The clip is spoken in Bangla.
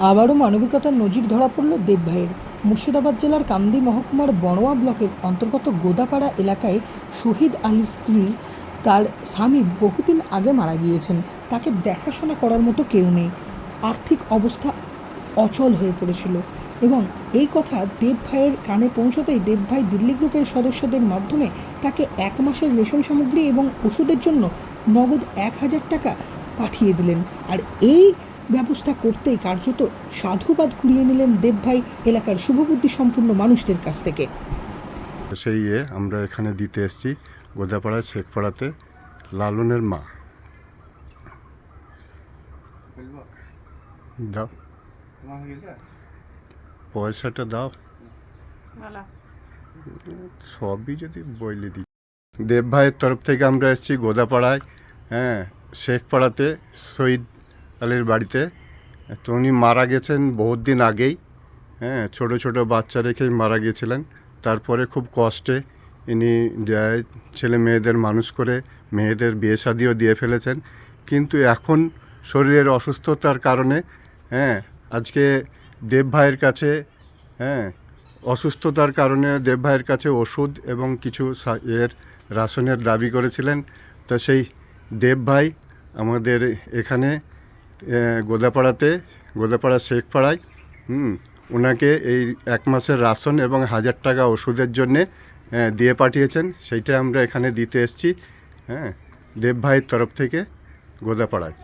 আবারও মানবিকতার নজির ধরা পড়ল দেবভাইয়ের। মুর্শিদাবাদ জেলার কান্দি মহকুমার বড়োয়া ব্লকের অন্তর্গত গোদাপাড়া এলাকায় শহীদ আলীর স্ত্রী তার স্বামী বহুদিন আগে মারা গিয়েছেন। তাকে দেখাশোনা করার মতো কেউ নেই। আর্থিক অবস্থা অচল হয়ে পড়েছিল এবং এই কথা দেবভাইয়ের কানে পৌঁছতেই দেবভাই দিল্লি গ্রুপের সদস্যদের মাধ্যমে তাকে 1 মাসের রেশন সামগ্রী এবং ওষুধের জন্য নগদ 1000 টাকা পাঠিয়ে দিলেন। আর এই ব্যবস্থা করতেই কার্যত সাধুবাদ কুড়িয়ে নিলেন দেবভাই এলাকার শুভবুদ্ধি সম্পন্ন মানুষদের কাছ থেকে। সেই আমরা এখানে দিতে এসেছি গোদাপাড়ায় শেখপাড়াতে লালনের মা। দাও পয়সাটা দাও, সবই যদি বইলে দিই। দেব ভাইয়ের তরফ থেকে আমরা এসেছি গোদাপাড়ায়, শেখপাড়াতে শহীদ আলীর বাড়িতে। তো উনি মারা গেছেন বহুত দিন আগেই, ছোট ছোট বাচ্চা রেখেই মারা গিয়েছিলেন। তারপরে খুব কষ্টে ইনি ছেলে মেয়েদের মানুষ করে মেয়েদের বিয়ে শাদিও দিয়ে ফেলেছেন। কিন্তু এখন শরীরের অসুস্থতার কারণে আজকে দেব ভাইয়ের কাছে অসুস্থতার কারণে দেব ভাইয়ের কাছে ওষুধ এবং কিছু রাশনের দাবি করেছিলেন। তো সেই দেব ভাই আমাদের এখানে গোদাপাড়া শেখপাড়ায় ওনাকে এই 1 মাসের রাশন এবং 1000 টাকা ওষুধের জন্যে দিয়ে পাঠিয়েছেন। সেইটা আমরা এখানে দিতে এসেছি দেব ভাইয়ের তরফ থেকে গোদাপাড়ায়।